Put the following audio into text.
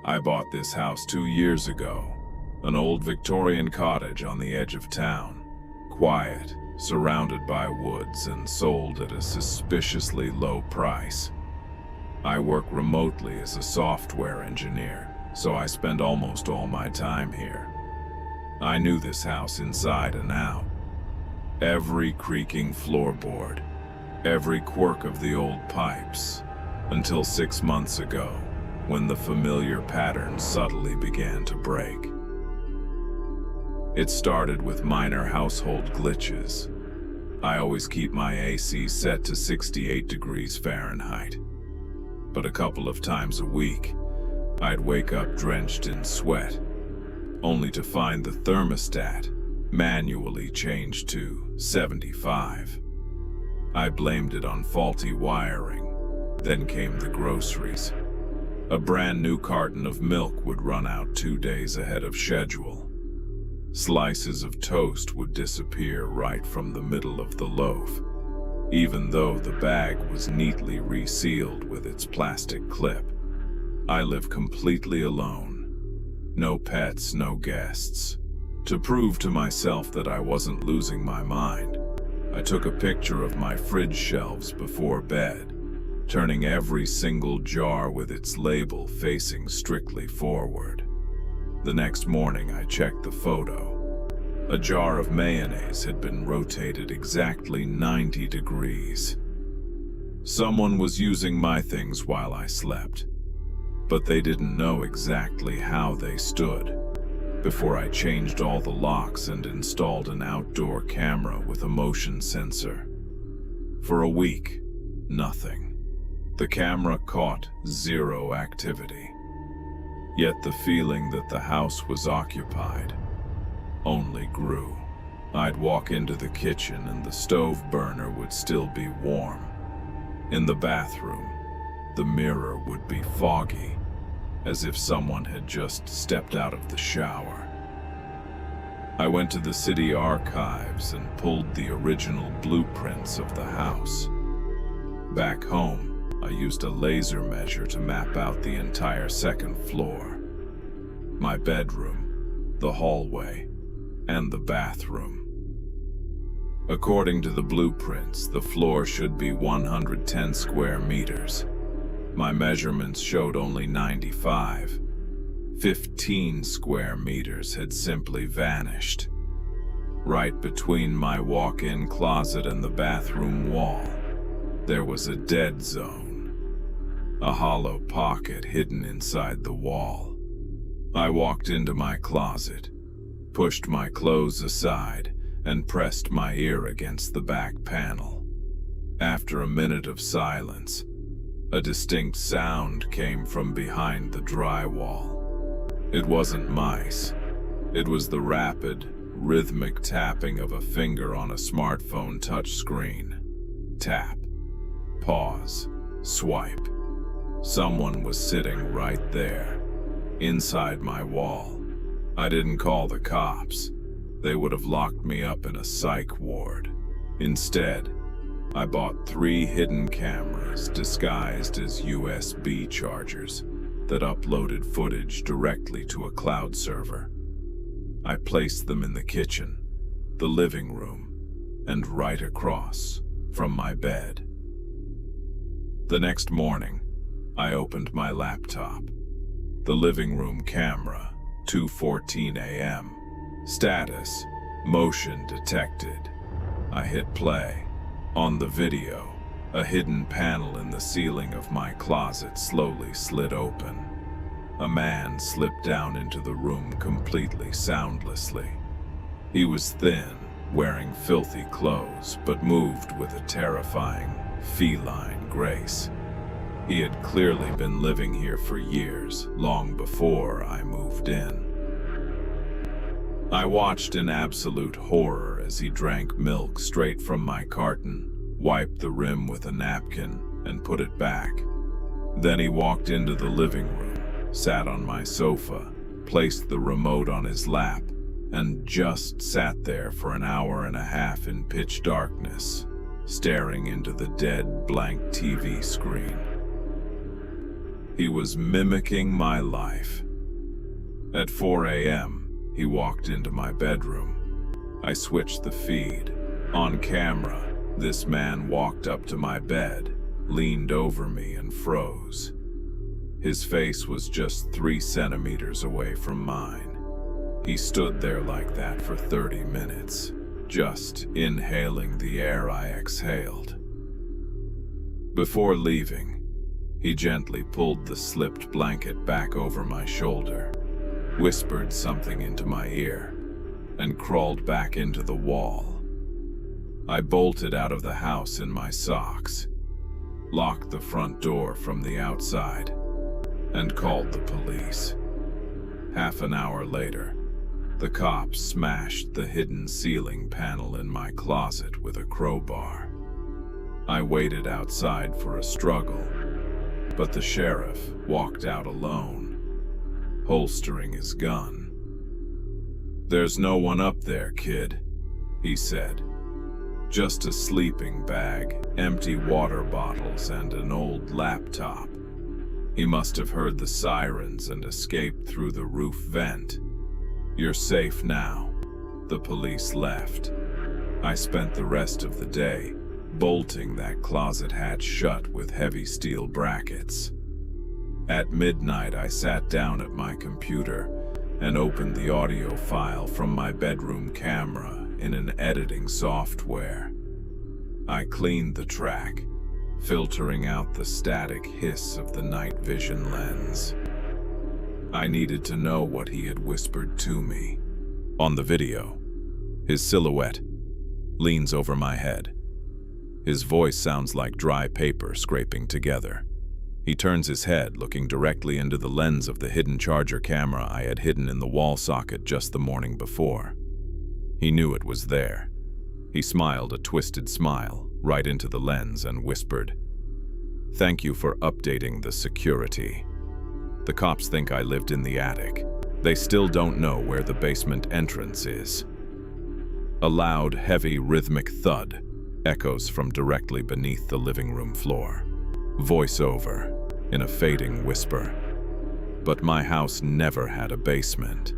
I bought this house 2 years ago, an old Victorian cottage on the edge of town, quiet, surrounded by woods, and sold at a suspiciously low price. I work remotely as a software engineer, so I spend almost all my time here. I knew this house inside and out. Every creaking floorboard, every quirk of the old pipes, until 6 months ago, when the familiar pattern subtly began to break. It started with minor household glitches. I always keep my AC set to 68 degrees Fahrenheit. But a couple of times a week, I'd wake up drenched in sweat, only to find the thermostat manually changed to 75. I blamed it on faulty wiring. Then came the groceries. A brand new carton of milk would run out 2 days ahead of schedule. Slices of toast would disappear right from the middle of the loaf, even though the bag was neatly resealed with its plastic clip. I live completely alone. No pets, no guests. To prove to myself that I wasn't losing my mind, I took a picture of my fridge shelves before bed, turning every single jar with its label facing strictly forward. The next morning I checked the photo. A jar of mayonnaise had been rotated exactly 90 degrees. Someone was using my things while I slept, but they didn't know exactly how they stood before I changed all the locks and installed an outdoor camera with a motion sensor. For a week, nothing. The camera caught 0 activity. Yet the feeling that the house was occupied only grew. I'd walk into the kitchen and the stove burner would still be warm. In the bathroom, the mirror would be foggy, as if someone had just stepped out of the shower. I went to the city archives and pulled the original blueprints of the house. Back home, I used a laser measure to map out the entire second floor. My bedroom, the hallway, and the bathroom. According to the blueprints, the floor should be 110 square meters. My measurements showed only 95. 15 square meters had simply vanished. Right between my walk-in closet and the bathroom wall, there was a dead zone. A hollow pocket hidden inside the wall. I walked into my closet, pushed my clothes aside, and pressed my ear against the back panel. After a minute of silence, a distinct sound came from behind the drywall. It wasn't mice. It was the rapid, rhythmic tapping of a finger on a smartphone touchscreen. Tap, pause, swipe. Someone was sitting right there, inside my wall. I didn't call the cops. They would have locked me up in a psych ward. Instead, I bought 3 hidden cameras disguised as USB chargers that uploaded footage directly to a cloud server. I placed them in the kitchen, the living room, and right across from my bed. The next morning, I opened my laptop. The living room camera, 2:14 a.m. Status, motion detected. I hit play. On the video, a hidden panel in the ceiling of my closet slowly slid open. A man slipped down into the room completely soundlessly. He was thin, wearing filthy clothes, but moved with a terrifying, feline grace. He had clearly been living here for years, long before I moved in. I watched in absolute horror as he drank milk straight from my carton, wiped the rim with a napkin, and put it back. Then he walked into the living room, sat on my sofa, placed the remote on his lap, and just sat there for an hour and a half in pitch darkness, staring into the dead, blank TV screen. He was mimicking my life. At 4 a.m., he walked into my bedroom. I switched the feed. On camera, this man walked up to my bed, leaned over me, and froze. His face was just 3 centimeters away from mine. He stood there like that for 30 minutes, just inhaling the air I exhaled. Before leaving, he gently pulled the slipped blanket back over my shoulder, whispered something into my ear, and crawled back into the wall. I bolted out of the house in my socks, locked the front door from the outside, and called the police. Half an hour later, the cops smashed the hidden ceiling panel in my closet with a crowbar. I waited outside for a struggle, but the sheriff walked out alone, holstering his gun. "There's no one up there, kid," he said. "Just a sleeping bag, empty water bottles, and an old laptop. He must have heard the sirens and escaped through the roof vent. You're safe now." The police left. I spent the rest of the day bolting that closet hatch shut with heavy steel brackets. At midnight, I sat down at my computer and opened the audio file from my bedroom camera in an editing software. I cleaned the track, filtering out the static hiss of the night vision lens. I needed to know what he had whispered to me. On the video, his silhouette leans over my head. His voice sounds like dry paper scraping together. He turns his head, looking directly into the lens of the hidden charger camera I had hidden in the wall socket just the morning before. He knew it was there. He smiled a twisted smile right into the lens and whispered, "Thank you for updating the security. The cops think I lived in the attic. They still don't know where the basement entrance is." A loud, heavy, rhythmic thud echoes from directly beneath the living room floor. Voiceover in a fading whisper. "But my house never had a basement.